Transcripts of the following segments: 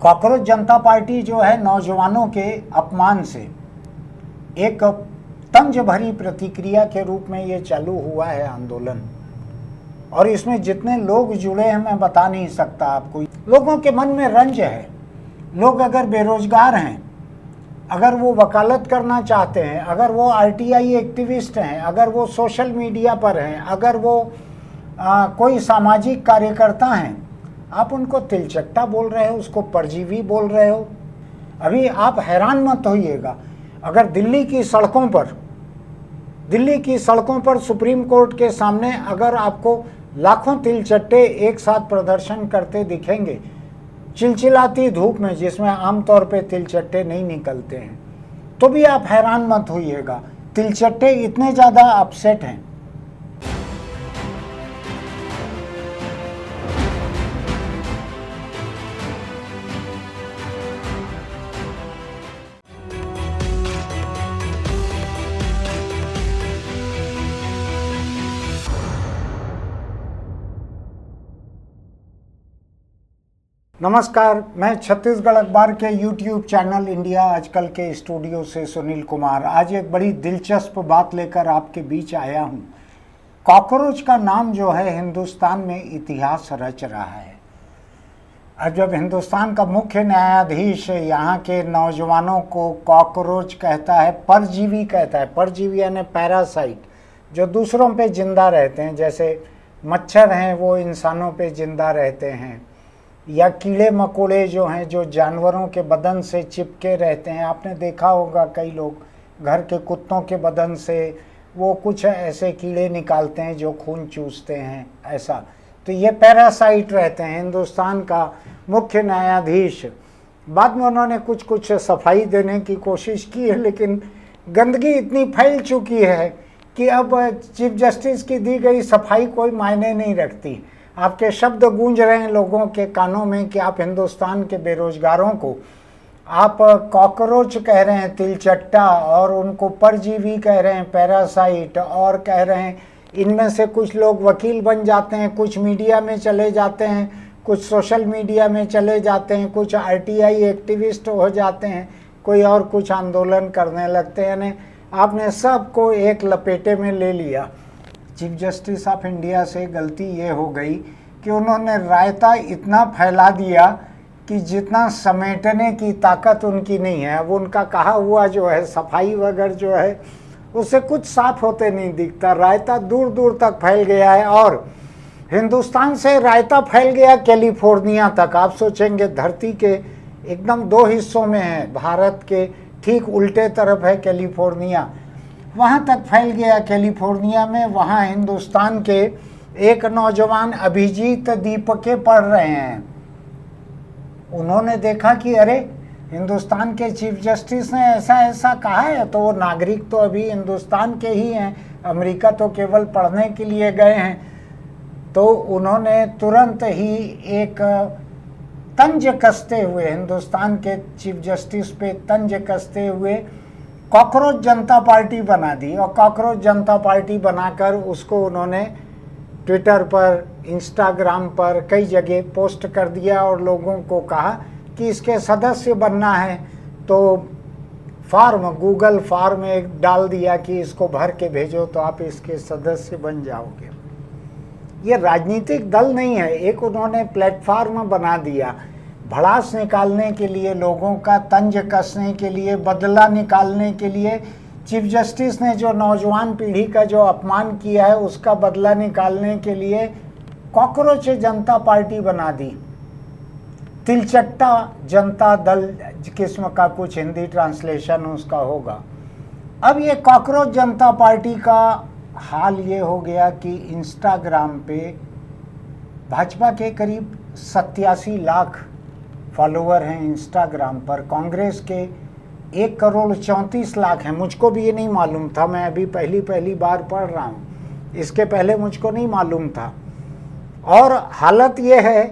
Cockroach जनता party जो है नौजवानों के अपमान से एक तंज भरी प्रतिक्रिया के रूप में ये चालू हुआ है आंदोलन। और इसमें जितने लोग जुड़े हैं मैं बता नहीं सकता आपको। लोगों के मन में रंज है। लोग अगर बेरोजगार हैं, अगर वो वकालत करना चाहते हैं, अगर वो आरटीआई एक्टिविस्ट हैं, अगर वो सोशल मीडिया पर हैं, अगर वो कोई सामाजिक कार्यकर्ता हैं, आप उनको तिलचट्टा बोल रहे हो, उसको परजीवी बोल रहे हो। अभी आप हैरान मत होइएगा, अगर दिल्ली की सड़कों पर सुप्रीम कोर्ट के सामने अगर आपको लाखों तिलचट्टे एक साथ प्रदर्शन करते दिखेंगे चिलचिलाती धूप में, जिसमें आमतौर पे तिलचट्टे नहीं निकलते हैं, तो भी आप हैरान मत होइएगा। तिलचट्टे इतने ज़्यादा अपसेट हैं। नमस्कार, मैं छत्तीसगढ़ अखबार के YouTube चैनल इंडिया आजकल के स्टूडियो से सुनील कुमार आज एक बड़ी दिलचस्प बात लेकर आपके बीच आया हूं। कॉकरोच का नाम जो है हिंदुस्तान में इतिहास रच रहा है। अब जब हिंदुस्तान का मुख्य न्यायाधीश यहाँ के नौजवानों को कॉकरोच कहता है, परजीवी कहता है, परजीवी यानी पैरासाइट, जो दूसरों पे जिंदा रहते हैं, जैसे मच्छर हैं वो इंसानों पे जिंदा रहते हैं, या कीड़े मकोड़े जो हैं जो जानवरों के बदन से चिपके रहते हैं। आपने देखा होगा कई लोग घर के कुत्तों के बदन से वो कुछ ऐसे कीड़े निकालते हैं जो खून चूसते हैं, ऐसा। तो ये पैरासाइट रहते हैं। हिंदुस्तान का मुख्य न्यायाधीश, बाद में उन्होंने कुछ सफाई देने की कोशिश की है, लेकिन गंदगी इतनी फैल चुकी है कि अब चीफ जस्टिस की दी गई सफाई कोई मायने नहीं रखती। आपके शब्द गूंज रहे हैं लोगों के कानों में कि आप हिंदुस्तान के बेरोजगारों को आप कॉकरोच कह रहे हैं, तिलचट्टा, और उनको परजीवी कह रहे हैं, पैरासाइट, और कह रहे हैं इनमें से कुछ लोग वकील बन जाते हैं, कुछ मीडिया में चले जाते हैं, कुछ सोशल मीडिया में चले जाते हैं, कुछ आरटीआई एक्टिविस्ट हो जाते हैं, कोई और कुछ आंदोलन करने लगते हैं। यानी आपने सबको एक लपेटे में ले लिया। चीफ जस्टिस ऑफ इंडिया से गलती ये हो गई कि उन्होंने रायता इतना फैला दिया कि जितना समेटने की ताकत उनकी नहीं है। अब उनका कहा हुआ जो है सफाई वगैरह जो है उससे कुछ साफ होते नहीं दिखता। रायता दूर दूर तक फैल गया है और हिंदुस्तान से रायता फैल गया कैलिफोर्निया तक। आप सोचेंगे धरती के एकदम दो हिस्सों में है, भारत के ठीक उल्टे तरफ है कैलिफोर्निया, वहाँ तक फैल गया कैलिफोर्निया में। वहाँ हिंदुस्तान के एक नौजवान अभिजीत दीपके पढ़ रहे हैं। उन्होंने देखा कि अरे हिंदुस्तान के चीफ जस्टिस ने ऐसा कहा है, तो वो नागरिक तो अभी हिंदुस्तान के ही हैं, अमेरिका तो केवल पढ़ने के लिए गए हैं। तो उन्होंने तुरंत ही एक तंज कसते हुए, हिंदुस्तान के चीफ जस्टिस पे तंज कसते हुए कॉकरोच जनता पार्टी बना दी। और कॉकरोच जनता पार्टी बनाकर उसको उन्होंने ट्विटर पर, इंस्टाग्राम पर कई जगह पोस्ट कर दिया और लोगों को कहा कि इसके सदस्य बनना है तो फॉर्म, गूगल फॉर्म एक डाल दिया कि इसको भर के भेजो तो आप इसके सदस्य बन जाओगे। ये राजनीतिक दल नहीं है, एक उन्होंने प्लेटफॉर्म बना दिया भड़ास निकालने के लिए, लोगों का तंज कसने के लिए, बदला निकालने के लिए। चीफ जस्टिस ने जो नौजवान पीढ़ी का जो अपमान किया है उसका बदला निकालने के लिए कॉकरोच जनता पार्टी बना दी। तिलचट्टा जनता दल किस्म का कुछ हिंदी ट्रांसलेशन उसका होगा। अब ये कॉकरोच जनता पार्टी का हाल ये हो गया कि इंस्टाग्राम पे भाजपा के करीब 87 लाख फॉलोअर हैं इंस्टाग्राम पर। कांग्रेस के 1,34,00,000 हैं। मुझको भी ये नहीं मालूम था, मैं अभी पहली बार पढ़ रहा हूँ, इसके पहले मुझको नहीं मालूम था। और हालत ये है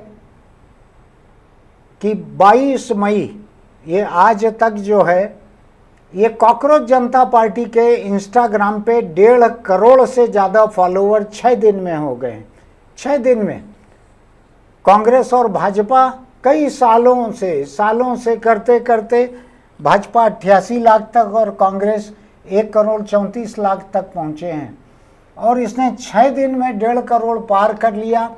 कि 22 मई, ये आज तक जो है, ये कॉकरोच जनता पार्टी के इंस्टाग्राम पे 1.5 करोड़ से ज़्यादा फॉलोअर 6 दिन में हो गए। 6 दिन में कांग्रेस और भाजपा कई सालों से करते करते भाजपा 88 लाख तक और कांग्रेस 1,34,00,000 तक पहुंचे हैं। और इसने 6 दिन में 1.5 करोड़ पार कर लिया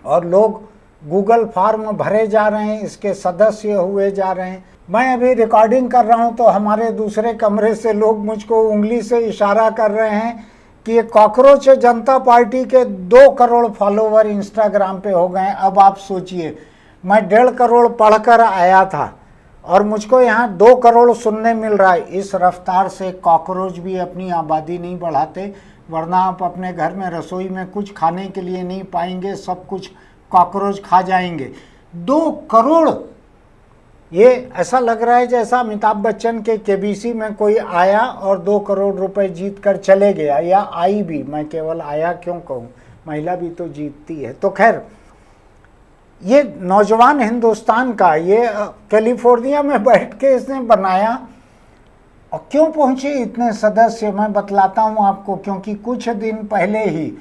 और लोग गूगल फॉर्म भरे जा रहे हैं, इसके सदस्य हुए जा रहे हैं। मैं अभी रिकॉर्डिंग कर रहा हूं तो हमारे दूसरे कमरे से लोग मुझको उंगली से इशारा कर रहे हैं कि ये कॉकरोच जनता पार्टी के 2 करोड़ फॉलोवर इंस्टाग्राम पे हो गए। अब आप सोचिए, मैं 1.5 करोड़ पढ़कर आया था और मुझको यहाँ 2 करोड़ सुनने मिल रहा है। इस रफ्तार से कॉकरोच भी अपनी आबादी नहीं बढ़ाते, वरना आप अपने घर में रसोई में कुछ खाने के लिए नहीं पाएंगे, सब कुछ कॉकरोच खा जाएंगे। 2 करोड़, ये ऐसा लग रहा है जैसा अमिताभ बच्चन के केबीसी में कोई आया और 2 करोड़ रुपए जीत कर चले गया, या आई भी, मैं केवल आया क्यों कहूँ, महिला भी तो जीतती है। तो खैर, ये नौजवान हिंदुस्तान का, ये कैलिफोर्निया में बैठ के इसने बनाया। और क्यों पहुंचे इतने सदस्य, मैं बतलाता हूं आपको। क्योंकि कुछ दिन पहले ही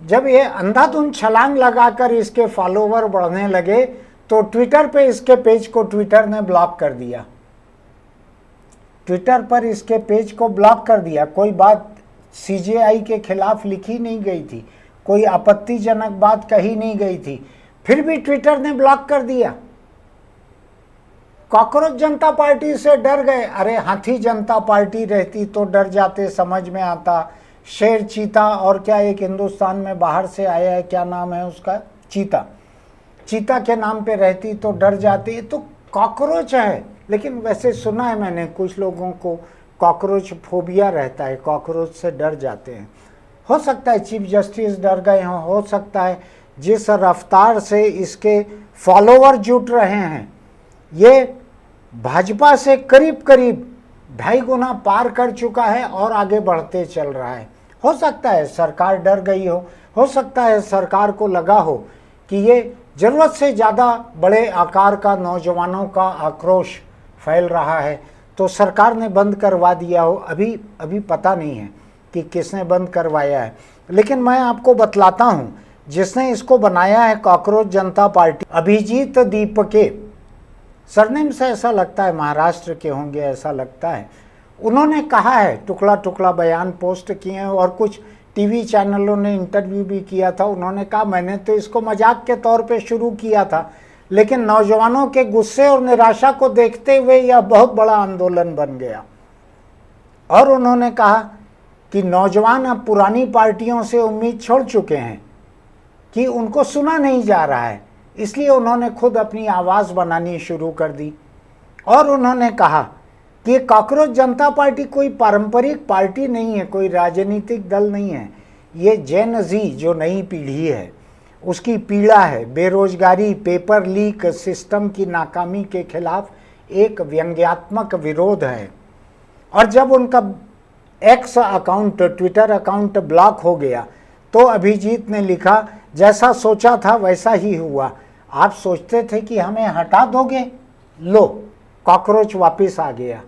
जब ये अंधाधुंध छलांग लगाकर इसके फॉलोवर बढ़ने लगे तो ट्विटर पे इसके पेज को ट्विटर ने ब्लॉक कर दिया। ट्विटर पर इसके पेज को ब्लॉक कर दिया। कोई बात सीजेआई के खिलाफ लिखी नहीं गई थी, कोई आपत्तिजनक बात कही नहीं गई थी, फिर भी ट्विटर ने ब्लॉक कर दिया। कॉकरोच जनता पार्टी से डर गए। अरे हाथी जनता पार्टी रहती तो डर जाते, समझ में आता। शेर, चीता और क्या एक हिंदुस्तान में बाहर से आया है, क्या नाम है उसका, चीता, चीता के नाम पे रहती तो डर जाती। तो कॉकरोच है। लेकिन वैसे सुना है मैंने कुछ लोगों को कॉकरोच फोबिया रहता है, कॉकरोच से डर जाते हैं। हो सकता है चीफ जस्टिस डर गए हों, हो सकता है। जिस रफ्तार से इसके फॉलोवर जुट रहे हैं, ये भाजपा से करीब करीब 2.5 गुना पार कर चुका है और आगे बढ़ते चल रहा है। हो सकता है सरकार डर गई हो सकता है सरकार को लगा हो कि ये जरूरत से ज़्यादा बड़े आकार का नौजवानों का आक्रोश फैल रहा है, तो सरकार ने बंद करवा दिया हो। अभी पता नहीं है कि किसने बंद करवाया है। लेकिन मैं आपको बतलाता हूँ, जिसने इसको बनाया है कॉकरोच जनता पार्टी, अभिजीत दीपके, सरनेम से ऐसा लगता है महाराष्ट्र के होंगे, ऐसा लगता है। उन्होंने कहा है, टुकड़ा टुकड़ा बयान पोस्ट किए हैं और कुछ टीवी चैनलों ने इंटरव्यू भी किया था। उन्होंने कहा मैंने तो इसको मजाक के तौर पे शुरू किया था, लेकिन नौजवानों के गुस्से और निराशा को देखते हुए यह बहुत बड़ा आंदोलन बन गया। और उन्होंने कहा कि नौजवान अब पुरानी पार्टियों से उम्मीद छोड़ चुके हैं कि उनको सुना नहीं जा रहा है, इसलिए उन्होंने खुद अपनी आवाज़ बनानी शुरू कर दी। और उन्होंने कहा कि ये कॉकरोच जनता पार्टी कोई पारंपरिक पार्टी नहीं है, कोई राजनीतिक दल नहीं है। ये जेन जी जो नई पीढ़ी है उसकी पीड़ा है। बेरोजगारी, पेपर लीक, सिस्टम की नाकामी के खिलाफ एक व्यंग्यात्मक विरोध है। और जब उनका x account, Twitter account block हो गया तो अभिजीत ने लिखा, जैसा सोचा था वैसा ही हुआ। आप सोचते थे कि हमें हटा दोगे, लो कॉकरोच वापस आ गया।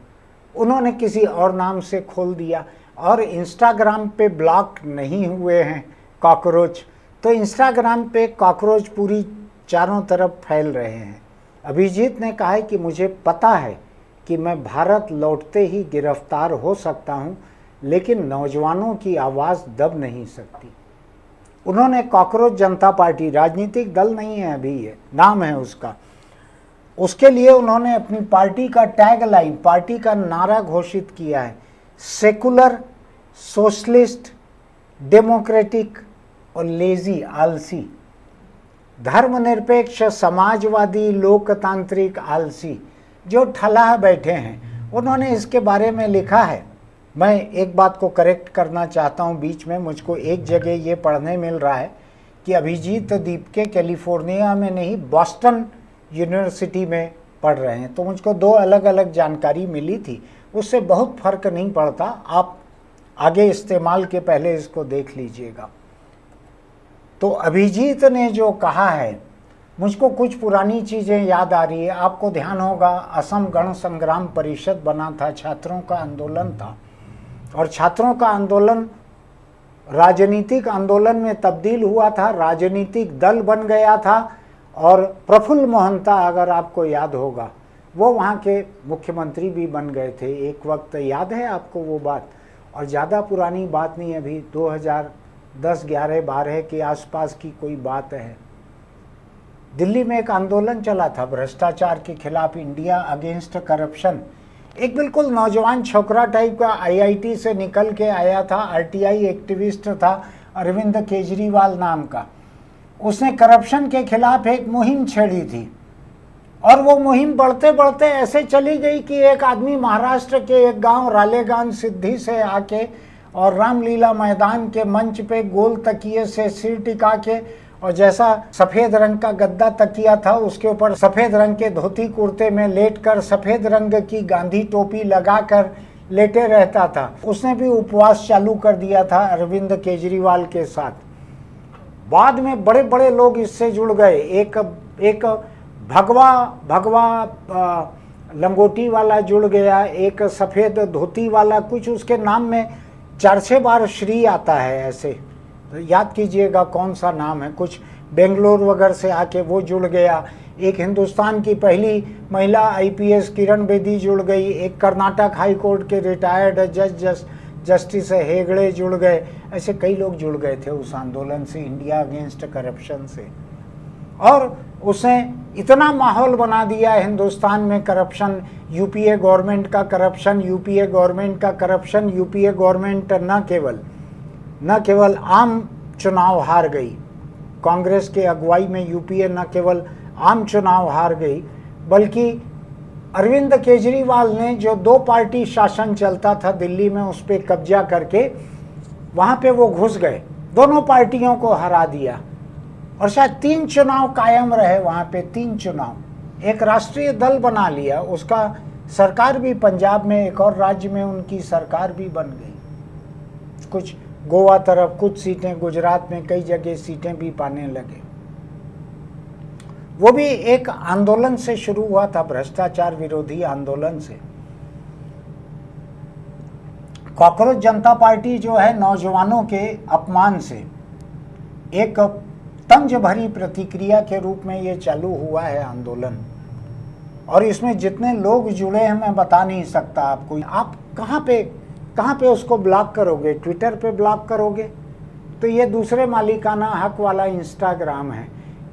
उन्होंने किसी और नाम से खोल दिया। और इंस्टाग्राम पे ब्लॉक नहीं हुए हैं कॉकरोच, तो इंस्टाग्राम पे कॉकरोच पूरी चारों तरफ फैल रहे हैं। अभिजीत ने कहा है कि मुझे पता है कि मैं भारत लौटते ही गिरफ्तार हो सकता हूं, लेकिन नौजवानों की आवाज़ दब नहीं सकती। उन्होंने कॉकरोच जनता पार्टी, राजनीतिक दल नहीं है अभी, ये नाम है उसका, उसके लिए उन्होंने अपनी पार्टी का टैग लाइन, पार्टी का नारा घोषित किया है, सेकुलर, सोशलिस्ट, डेमोक्रेटिक और लेजी, आलसी, धर्मनिरपेक्ष, समाजवादी, लोकतांत्रिक, आलसी, जो ठलाह बैठे हैं। उन्होंने इसके बारे में लिखा है। मैं एक बात को करेक्ट करना चाहता हूं, बीच में मुझको एक जगह ये पढ़ने मिल रहा है कि अभिजीत दीपके कैलिफोर्निया में नहीं, बॉस्टन यूनिवर्सिटी में पढ़ रहे हैं। तो मुझको 2 अलग अलग जानकारी मिली थी, उससे बहुत फर्क नहीं पड़ता। आप आगे इस्तेमाल के पहले इसको देख लीजिएगा। तो अभिजीत ने जो कहा है, मुझको कुछ पुरानी चीज़ें याद आ रही है। आपको ध्यान होगा, असम गण संग्राम परिषद बना था, छात्रों का आंदोलन था, और छात्रों का आंदोलन राजनीतिक आंदोलन में तब्दील हुआ था, राजनीतिक दल बन गया था। और प्रफुल्ल मोहंता, अगर आपको याद होगा, वो वहाँ के मुख्यमंत्री भी बन गए थे एक वक्त, याद है आपको वो बात? और ज़्यादा पुरानी बात नहीं, अभी 2010, 11, 12 के आसपास की कोई बात है। दिल्ली में एक आंदोलन चला था भ्रष्टाचार के खिलाफ, इंडिया अगेंस्ट करप्शन। एक बिल्कुल नौजवान छोकरा टाइप का आईआईटी से निकल के आया था, आरटीआई एक्टिविस्ट था, अरविंद केजरीवाल नाम का। उसने करप्शन के खिलाफ एक मुहिम छेड़ी थी और वो मुहिम बढ़ते बढ़ते ऐसे चली गई कि एक आदमी महाराष्ट्र के एक गांव रालेगान सिद्धि से आके और रामलीला मैदान के मंच पे गोल तकिए से सिर टिका के, और जैसा सफ़ेद रंग का गद्दा तकिया था उसके ऊपर सफ़ेद रंग के धोती कुर्ते में लेटकर सफ़ेद रंग की गांधी टोपी लगाकर लेटे रहता था। उसने भी उपवास चालू कर दिया था अरविंद केजरीवाल के साथ। बाद में बड़े बड़े लोग इससे जुड़ गए। एक भगवा लंगोटी वाला जुड़ गया, एक सफ़ेद धोती वाला, कुछ उसके नाम में 4-6 बार श्री आता है, ऐसे याद कीजिएगा कौन सा नाम है। कुछ बेंगलोर वगैरह से आके वो जुड़ गया। एक हिंदुस्तान की पहली महिला आईपीएस किरण बेदी जुड़ गई। एक कर्नाटक हाई कोर्ट के रिटायर्ड जस्टिस हेगड़े जुड़ गए। ऐसे कई लोग जुड़ गए थे उस आंदोलन से, इंडिया अगेंस्ट करप्शन से। और उसने इतना माहौल बना दिया हिंदुस्तान में करप्शन, यूपीए गवर्नमेंट का करप्शन, यूपीए गवर्नमेंट का करप्शन। यूपीए गवर्नमेंट न केवल आम चुनाव हार गई, कांग्रेस के अगुवाई में यूपीए न केवल आम चुनाव हार गई, बल्कि अरविंद केजरीवाल ने जो 2 पार्टी शासन चलता था दिल्ली में, उस पर कब्जा करके वहाँ पे वो घुस गए, दोनों पार्टियों को हरा दिया। और शायद 3 चुनाव कायम रहे वहाँ पे, 3 चुनाव। एक राष्ट्रीय दल बना लिया, उसका सरकार भी पंजाब में, एक और राज्य में उनकी सरकार भी बन गई। कुछ गोवा तरफ कुछ सीटें, गुजरात में कई जगह सीटें भी पाने लगे। वो भी एक आंदोलन से शुरू हुआ था, भ्रष्टाचार विरोधी आंदोलन से। कॉकरोच जनता पार्टी जो है, नौजवानों के अपमान से एक तंज भरी प्रतिक्रिया के रूप में ये चालू हुआ है आंदोलन। और इसमें जितने लोग जुड़े हैं मैं बता नहीं सकता आपको। आप कहाँ पे उसको ब्लॉक करोगे? ट्विटर पे ब्लॉक करोगे? तो ये दूसरे मालिकाना हक वाला इंस्टाग्राम है,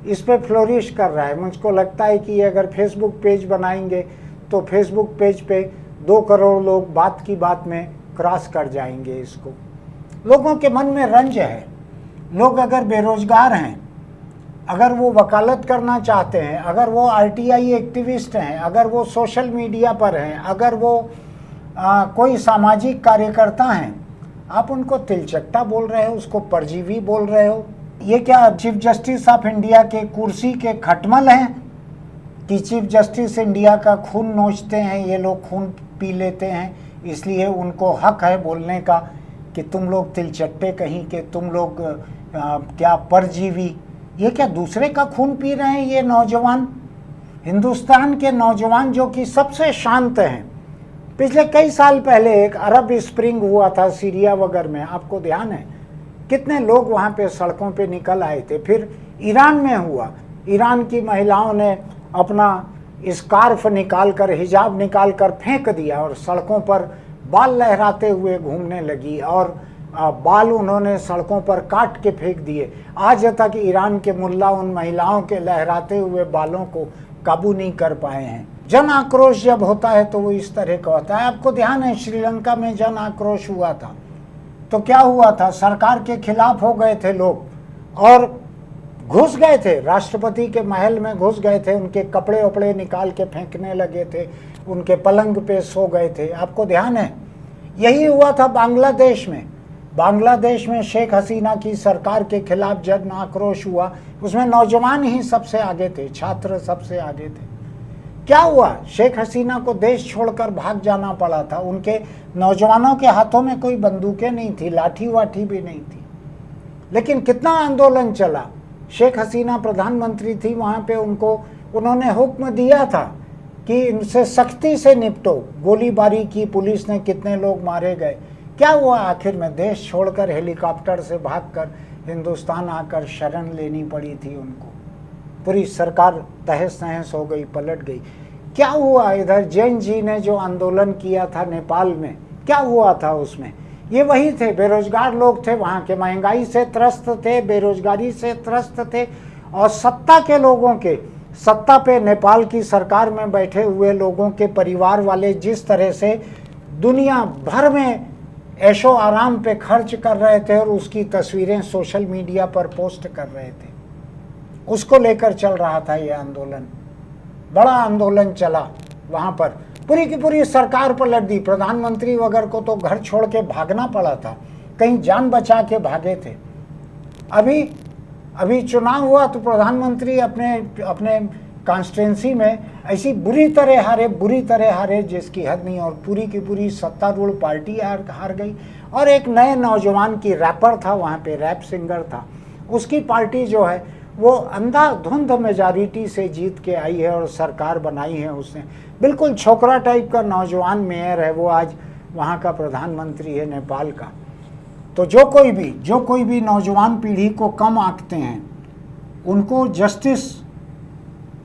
इस पे फ्लोरिश कर रहा है। मुझको लगता है कि अगर फेसबुक पेज बनाएंगे तो फेसबुक पेज पे 2 करोड़ लोग बात की बात में क्रॉस कर जाएंगे इसको। लोगों के मन में रंज है। लोग अगर बेरोजगार हैं, अगर वो वकालत करना चाहते हैं, अगर वो आरटीआई एक्टिविस्ट हैं, अगर वो सोशल मीडिया पर हैं, अगर वो कोई सामाजिक कार्यकर्ता हैं, आप उनको तिलचट्टा बोल रहे हो, उसको परजीवी बोल रहे हो। ये क्या चीफ जस्टिस ऑफ इंडिया के कुर्सी के खटमल हैं कि चीफ जस्टिस इंडिया का खून नोचते हैं ये लोग, खून पी लेते हैं, इसलिए उनको हक है बोलने का कि तुम लोग तिलचट्टे कहीं के, तुम लोग क्या परजीवी। ये क्या दूसरे का खून पी रहे हैं ये नौजवान? हिंदुस्तान के नौजवान जो कि सबसे शांत हैं। पिछले कई साल पहले एक अरब स्प्रिंग हुआ था सीरिया वगैरह में, आपको ध्यान है? कितने लोग वहाँ पे सड़कों पे निकल आए थे। फिर ईरान में हुआ, ईरान की महिलाओं ने अपना स्कार्फ निकाल कर, हिजाब निकाल कर फेंक दिया और सड़कों पर बाल लहराते हुए घूमने लगी, और बाल उन्होंने सड़कों पर काट के फेंक दिए। आज तक ईरान के मुल्ला उन महिलाओं के लहराते हुए बालों को काबू नहीं कर पाए हैं। जन आक्रोश जब होता है तो वो इस तरह का होता है। आपको ध्यान है श्रीलंका में जन आक्रोश हुआ था तो क्या हुआ था? सरकार के खिलाफ हो गए थे लोग और घुस गए थे, राष्ट्रपति के महल में घुस गए थे, उनके कपड़े वपड़े निकाल के फेंकने लगे थे, उनके पलंग पे सो गए थे। आपको ध्यान है? यही हुआ था बांग्लादेश में। बांग्लादेश में शेख हसीना की सरकार के खिलाफ जन आक्रोश हुआ, उसमें नौजवान ही सबसे आगे थे, छात्र सबसे आगे थे। क्या हुआ? शेख हसीना को देश छोड़कर भाग जाना पड़ा था। उनके नौजवानों के हाथों में कोई बंदूकें नहीं थी, लाठी वाठी भी नहीं थी, लेकिन कितना आंदोलन चला। शेख हसीना प्रधानमंत्री थी वहाँ पे, उन्होंने हुक्म दिया था कि इनसे सख्ती से निपटो। गोलीबारी की पुलिस ने, कितने लोग मारे गए। क्या हुआ आखिर में? देश छोड़कर हेलीकॉप्टर से भागकर हिंदुस्तान आकर शरण लेनी पड़ी थी उनको। पूरी सरकार तहस नहस हो गई, पलट गई। क्या हुआ इधर जैन जी ने जो आंदोलन किया था नेपाल में, क्या हुआ था उसमें? ये वही थे, बेरोजगार लोग थे वहाँ के, महंगाई से त्रस्त थे, बेरोजगारी से त्रस्त थे, और सत्ता के लोगों के, सत्ता पे नेपाल की सरकार में बैठे हुए लोगों के परिवार वाले जिस तरह से दुनिया भर में ऐशो आराम पे खर्च कर रहे थे और उसकी तस्वीरें सोशल मीडिया पर पोस्ट कर रहे थे, उसको लेकर चल रहा था ये आंदोलन। बड़ा आंदोलन चला वहाँ पर, पूरी की पूरी सरकार पलट दी। प्रधानमंत्री वगैरह को तो घर छोड़ के भागना पड़ा था, कहीं जान बचा के भागे थे। अभी चुनाव हुआ तो प्रधानमंत्री अपने कॉन्स्टिट्यूंसी में ऐसी बुरी तरह हारे जिसकी हद नहीं, और पूरी की पूरी सत्तारूढ़ पार्टी हार गई। और एक नए नौजवान की रैपर था वहाँ पे, रैप सिंगर था, उसकी पार्टी जो है वो अंधाधुंध मेजॉरिटी से जीत के आई है और सरकार बनाई है उसने। बिल्कुल छोकरा टाइप का नौजवान मेयर है वो, आज वहाँ का प्रधानमंत्री है नेपाल का। तो जो कोई भी नौजवान पीढ़ी को कम आंकते हैं, उनको जस्टिस,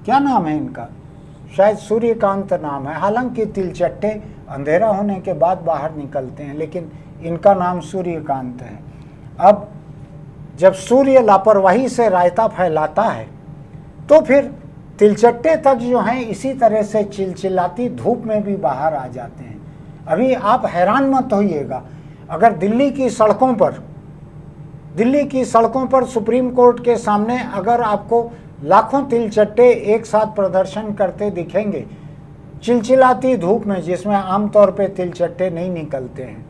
क्या नाम है इनका, शायद सूर्यकांत नाम है, हालांकि तिलचट्टे अंधेरा होने के बाद बाहर निकलते हैं, लेकिन इनका नाम सूर्यकांत है। अब जब सूर्य लापरवाही से रायता फैलाता है तो फिर तिलचट्टे तक जो हैं इसी तरह से चिलचिलाती धूप में भी बाहर आ जाते हैं। अभी आप हैरान मत होइएगा, अगर दिल्ली की सड़कों पर सुप्रीम कोर्ट के सामने अगर आपको लाखों तिलचट्टे एक साथ प्रदर्शन करते दिखेंगे चिलचिलाती धूप में, जिसमें आमतौर पे तिलचट्टे नहीं निकलते हैं,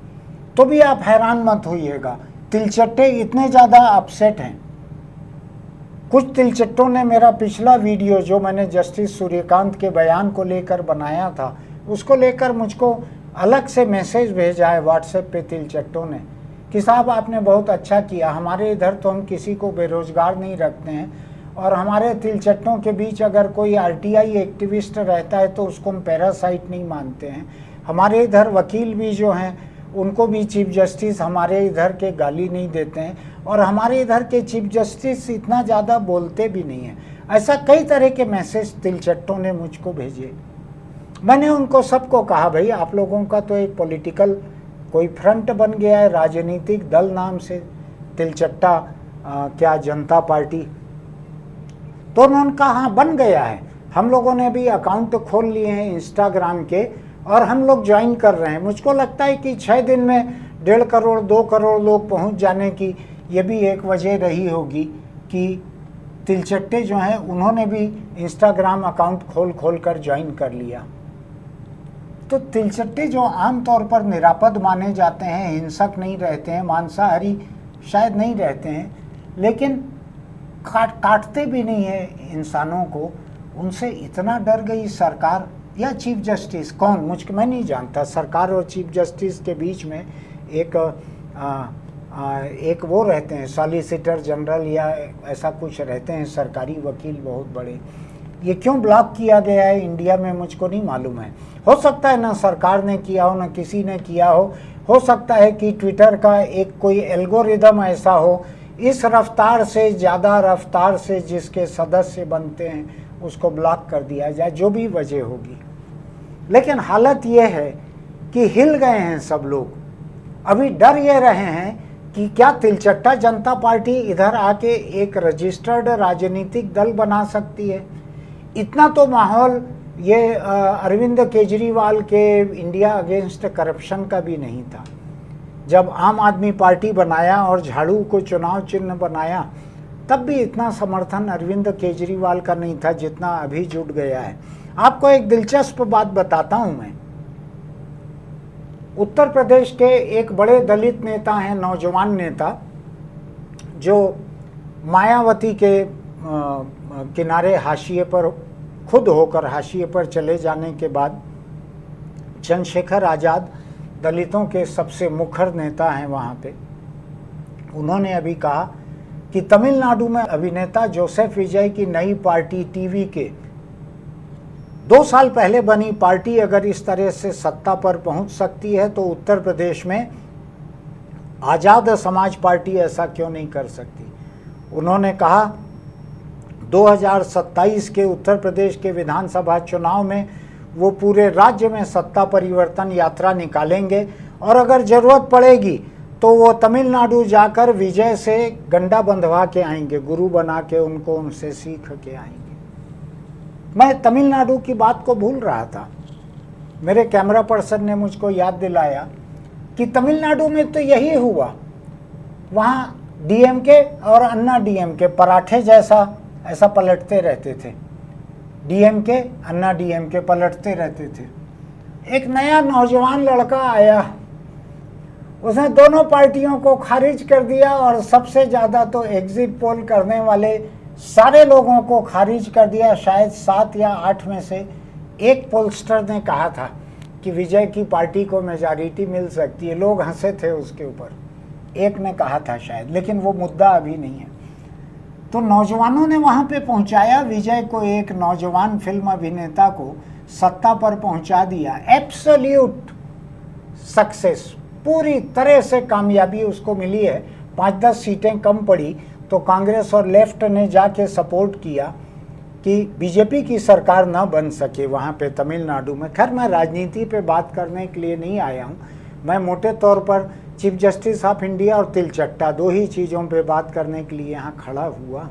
तो भी आप हैरान मत होइएगा। तिलचट्टे इतने ज़्यादा अपसेट हैं। कुछ तिलचट्टों ने मेरा पिछला वीडियो जो मैंने जस्टिस सूर्यकांत के बयान को लेकर बनाया था, उसको लेकर मुझको अलग से मैसेज भेजा है व्हाट्सएप पे तिलचट्टों ने कि साहब आपने बहुत अच्छा किया, हमारे इधर तो हम किसी को बेरोजगार नहीं रखते हैं, और हमारे तिलचट्टों के बीच अगर कोई आरटीआई एक्टिविस्ट रहता है तो उसको हम पैरासाइट नहीं मानते हैं। हमारे इधर वकील भी जो हैं उनको भी चीफ जस्टिस हमारे इधर के गाली नहीं देते हैं, और हमारे इधर के चीफ जस्टिस इतना ज़्यादा बोलते भी नहीं हैं। ऐसा कई तरह के मैसेज तिलचट्टों ने मुझको भेजे। मैंने उनको सबको कहा, भाई आप लोगों का तो एक पॉलिटिकल कोई फ्रंट बन गया है, राजनीतिक दल नाम से तिलचट्टा क्या जनता पार्टी, तो उन्होंने कहा हाँ बन गया है, हम लोगों ने भी अकाउंट खोल लिए हैं इंस्टाग्राम के और हम लोग ज्वाइन कर रहे हैं। मुझको लगता है कि 6 दिन में 1.5 करोड़ 2 करोड़ लोग पहुंच जाने की ये भी एक वजह रही होगी कि तिलचट्टे जो हैं उन्होंने भी इंस्टाग्राम अकाउंट खोल कर ज्वाइन कर लिया। तो तिलचट्टे जो आमतौर पर निरापद माने जाते हैं, हिंसक नहीं रहते हैं, मांसाहारी शायद नहीं रहते हैं, लेकिन काटते भी नहीं है इंसानों को, उनसे इतना डर गई सरकार या चीफ जस्टिस, कौन मैं नहीं जानता। सरकार और चीफ जस्टिस के बीच में एक वो रहते हैं सॉलिसिटर जनरल या ऐसा कुछ रहते हैं, सरकारी वकील बहुत बड़े। ये क्यों ब्लॉक किया गया है इंडिया में मुझको नहीं मालूम है। हो सकता है ना सरकार ने किया हो ना किसी ने किया हो सकता है कि ट्विटर का एक कोई एल्गोरिदम ऐसा हो, इस रफ्तार से ज़्यादा रफ्तार से जिसके सदस्य बनते हैं उसको ब्लॉक कर दिया जाए, जो भी वजह होगी। लेकिन हालत ये है कि हिल गए हैं सब लोग। अभी डर ये रहे हैं कि क्या तिलचट्टा जनता पार्टी इधर आके एक रजिस्टर्ड राजनीतिक दल बना सकती है। इतना तो माहौल ये अरविंद केजरीवाल के इंडिया अगेंस्ट करप्शन का भी नहीं था। जब आम आदमी पार्टी बनाया और झाड़ू को चुनाव चिन्ह बनाया, तब भी इतना समर्थन अरविंद केजरीवाल का नहीं था जितना अभी जुट गया है। आपको एक दिलचस्प बात बताता हूं मैं। उत्तर प्रदेश के एक बड़े दलित नेता हैं, नौजवान नेता, जो मायावती के किनारे हाशिए पर खुद होकर हाशिए पर चले जाने के बाद चंद्रशेखर आज़ाद दलितों के सबसे मुखर नेता हैं वहाँ पे। उन्होंने अभी कहा कि तमिलनाडु में अभिनेता जोसेफ विजय की नई पार्टी टीवी के 2 साल पहले बनी पार्टी अगर इस तरह से सत्ता पर पहुंच सकती है तो उत्तर प्रदेश में आज़ाद समाज पार्टी ऐसा क्यों नहीं कर सकती। उन्होंने कहा 2027 के उत्तर प्रदेश के विधानसभा चुनाव में वो पूरे राज्य में सत्ता परिवर्तन यात्रा निकालेंगे और अगर ज़रूरत पड़ेगी तो वो तमिलनाडु जाकर विजय से गंडा बंधवा के आएंगे, गुरु बना के उनको उनसे सीख के आएंगे। मैं तमिलनाडु की बात को भूल रहा था, मेरे कैमरा पर्सन ने मुझको याद दिलाया कि तमिलनाडु में तो यही हुआ। वहाँ डीएमके और अन्ना डीएमके पराठे जैसा ऐसा पलटते रहते थे, डीएमके अन्ना डीएमके पलटते रहते थे। एक नया नौजवान लड़का आया, उसने दोनों पार्टियों को खारिज कर दिया और सबसे ज़्यादा तो एग्जिट पोल करने वाले सारे लोगों को खारिज कर दिया। शायद 7 या 8 में से एक पोलस्टर ने कहा था कि विजय की पार्टी को मेजॉरिटी मिल सकती है, लोग हंसे थे उसके ऊपर, एक ने कहा था शायद, लेकिन वो मुद्दा अभी नहीं है। तो नौजवानों ने वहाँ पे पहुँचाया विजय को, एक नौजवान फिल्म अभिनेता को सत्ता पर पहुँचा दिया। एब्सोल्यूट सक्सेस, पूरी तरह से कामयाबी उसको मिली है। 5-10 सीटें कम पड़ी तो कांग्रेस और लेफ्ट ने जाके सपोर्ट किया कि बीजेपी की सरकार ना बन सके वहाँ पे तमिलनाडु में। खैर मैं राजनीति पे बात करने के लिए नहीं आया हूँ, मैं मोटे तौर पर चीफ जस्टिस ऑफ इंडिया और तिलचट्टा 2 ही चीज़ों पे बात करने के लिए यहाँ खड़ा हुआ।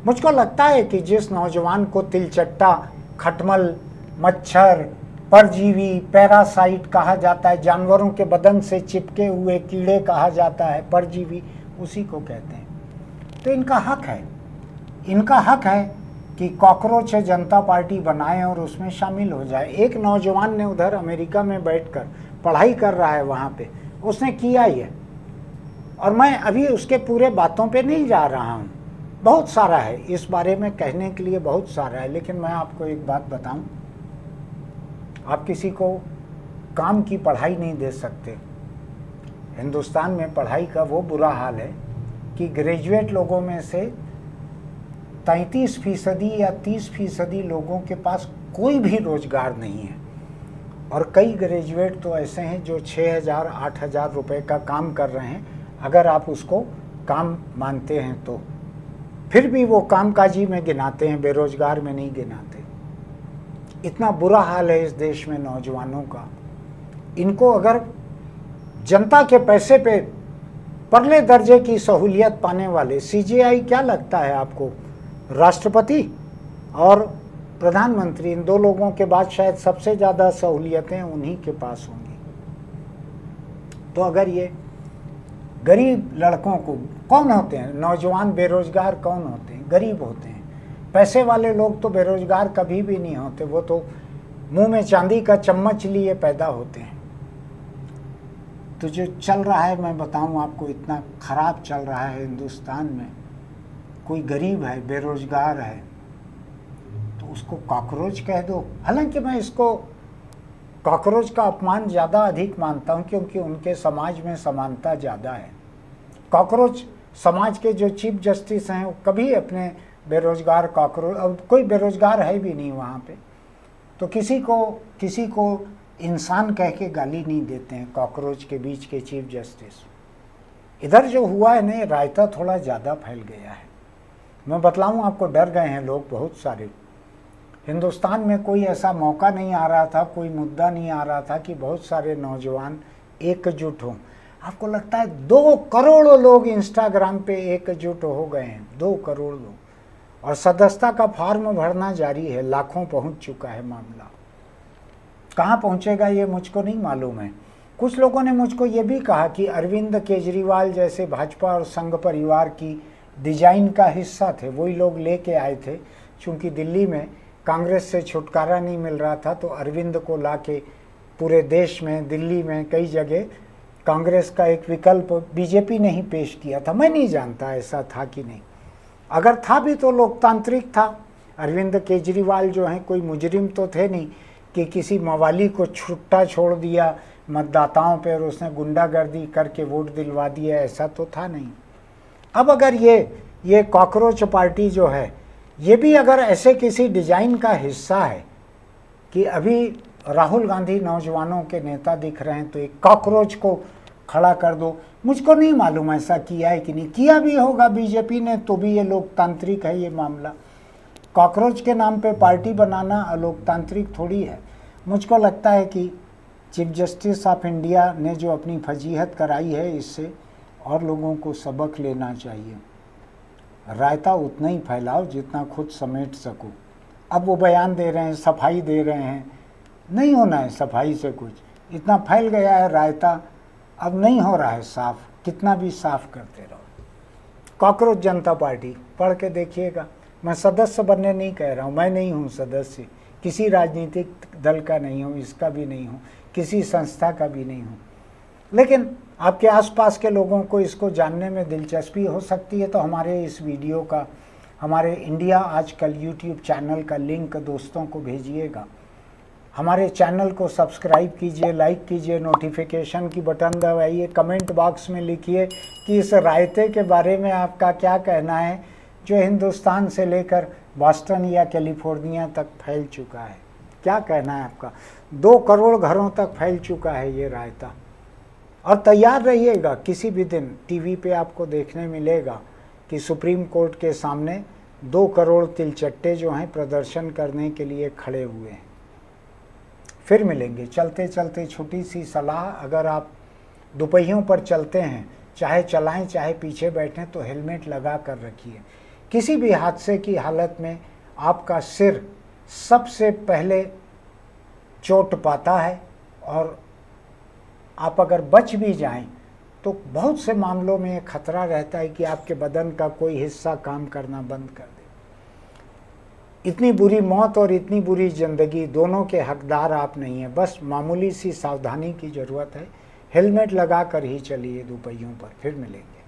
मुझको लगता है कि जिस नौजवान को तिलचट्टा, खटमल, मच्छर, परजीवी, पैरासाइट कहा जाता है, जानवरों के बदन से चिपके हुए कीड़े कहा जाता है, परजीवी उसी को कहते हैं। तो इनका हक है कि कॉकरोच जनता पार्टी बनाए और उसमें शामिल हो जाए। एक नौजवान ने उधर अमेरिका में बैठकर पढ़ाई कर रहा है वहाँ पे, उसने किया ये, और मैं अभी उसके पूरे बातों पे नहीं जा रहा हूँ, बहुत सारा है इस बारे में कहने के लिए, बहुत सारा है। लेकिन मैं आपको एक बात बताऊँ, आप किसी को काम की पढ़ाई नहीं दे सकते। हिंदुस्तान में पढ़ाई का वो बुरा हाल है कि ग्रेजुएट लोगों में से 33% या 30% लोगों के पास कोई भी रोजगार नहीं है, और कई ग्रेजुएट तो ऐसे हैं जो 6,000-8,000 रुपये का काम कर रहे हैं, अगर आप उसको काम मानते हैं तो। फिर भी वो कामकाजी में गिनाते हैं, बेरोजगार में नहीं गिनाते। इतना बुरा हाल है इस देश में नौजवानों का। इनको अगर जनता के पैसे पे परले दर्जे की सहूलियत पाने वाले, सीजेआई क्या लगता है आपको, राष्ट्रपति और प्रधानमंत्री, इन 2 लोगों के बाद शायद सबसे ज़्यादा सहूलियतें उन्हीं के पास होंगी। तो अगर ये गरीब लड़कों को, कौन होते हैं नौजवान बेरोजगार, कौन होते हैं, गरीब होते हैं। पैसे वाले लोग तो बेरोजगार कभी भी नहीं होते, वो तो मुंह में चांदी का चम्मच लिए पैदा होते हैं। तो जो चल रहा है, मैं बताऊं आपको, इतना खराब चल रहा है हिंदुस्तान में। कोई गरीब है, बेरोजगार है, तो उसको कॉकरोच कह दो। हालांकि मैं इसको कॉकरोच का अपमान ज़्यादा अधिक मानता हूं, क्योंकि उनके समाज में समानता ज़्यादा है। कॉकरोच समाज के जो चीफ जस्टिस हैं वो कभी अपने बेरोजगार कॉकरोच, अब कोई बेरोजगार है भी नहीं वहाँ पे, तो किसी को इंसान कह के गाली नहीं देते हैं कॉकरोच के बीच के चीफ जस्टिस। इधर जो हुआ है ना, रायता थोड़ा ज़्यादा फैल गया है। मैं बतलाऊँ आपको, डर गए हैं लोग बहुत सारे। हिंदुस्तान में कोई ऐसा मौका नहीं आ रहा था, कोई मुद्दा नहीं आ रहा था कि बहुत सारे नौजवान एकजुट हों। आपको लगता है 2 करोड़ लोग इंस्टाग्राम पे एकजुट हो गए हैं, 2 करोड़ लोग, और सदस्यता का फॉर्म भरना जारी है, लाखों पहुंच चुका है मामला। कहाँ पहुंचेगा ये मुझको नहीं मालूम है। कुछ लोगों ने मुझको ये भी कहा कि अरविंद केजरीवाल जैसे भाजपा और संघ परिवार की डिजाइन का हिस्सा थे, वही लोग लेके आए थे। चूँकि दिल्ली में कांग्रेस से छुटकारा नहीं मिल रहा था, तो अरविंद को लाके पूरे देश में, दिल्ली में कई जगह कांग्रेस का एक विकल्प बीजेपी ने ही पेश किया था। मैं नहीं जानता ऐसा था कि नहीं, अगर था भी तो लोकतांत्रिक था। अरविंद केजरीवाल जो हैं कोई मुजरिम तो थे नहीं कि किसी मवाली को छुट्टा छोड़ दिया मतदाताओं पे और उसने गुंडागर्दी करके वोट दिलवा दिया, ऐसा तो था नहीं। अब अगर ये कॉकरोच पार्टी जो है, ये भी अगर ऐसे किसी डिजाइन का हिस्सा है कि अभी राहुल गांधी नौजवानों के नेता दिख रहे हैं, तो एक कॉकरोच को खड़ा कर दो। मुझको नहीं मालूम ऐसा किया है कि नहीं किया, भी होगा बीजेपी ने तो भी ये लोकतांत्रिक है ये मामला। कॉकरोच के नाम पे पार्टी बनाना अलोकतांत्रिक थोड़ी है। मुझको लगता है कि चीफ जस्टिस ऑफ इंडिया ने जो अपनी फजीहत कराई है इससे और लोगों को सबक लेना चाहिए। रायता उतना ही फैलाओ जितना खुद समेट सको। अब वो बयान दे रहे हैं, सफाई दे रहे हैं, नहीं होना है सफाई से कुछ, इतना फैल गया है रायता, अब नहीं हो रहा है साफ, कितना भी साफ करते रहो। कॉकरोच जनता पार्टी पढ़ के देखिएगा। मैं सदस्य बनने नहीं कह रहा हूँ, मैं नहीं हूँ सदस्य, किसी राजनीतिक दल का नहीं हूँ, इसका भी नहीं हूँ, किसी संस्था का भी नहीं हूँ, लेकिन आपके आसपास के लोगों को इसको जानने में दिलचस्पी हो सकती है तो हमारे इस वीडियो का, हमारे इंडिया आजकल यूट्यूब चैनल का लिंक दोस्तों को भेजिएगा। हमारे चैनल को सब्सक्राइब कीजिए, लाइक कीजिए, नोटिफिकेशन की बटन दबाइए, कमेंट बॉक्स में लिखिए कि इस रायते के बारे में आपका क्या कहना है जो हिंदुस्तान से लेकर बॉस्टन या कैलिफोर्निया तक फैल चुका है। क्या कहना है आपका? 2 करोड़ घरों तक फैल चुका है ये रायता। और तैयार रहिएगा, किसी भी दिन टीवी पे आपको देखने मिलेगा कि सुप्रीम कोर्ट के सामने 2 करोड़ तिलचट्टे जो हैं प्रदर्शन करने के लिए खड़े हुए हैं। फिर मिलेंगे। चलते चलते छोटी सी सलाह, अगर आप दोपहियों पर चलते हैं, चाहे चलाएं चाहे पीछे बैठें, तो हेलमेट लगा कर रखिए। किसी भी हादसे की हालत में आपका सिर सबसे पहले चोट पाता है और आप अगर बच भी जाएं तो बहुत से मामलों में ये खतरा रहता है कि आपके बदन का कोई हिस्सा काम करना बंद कर दे। इतनी बुरी मौत और इतनी बुरी ज़िंदगी, दोनों के हकदार आप नहीं हैं। बस मामूली सी सावधानी की ज़रूरत है। हेलमेट लगा कर ही चलिए दोपहियों पर। फिर मिलेंगे।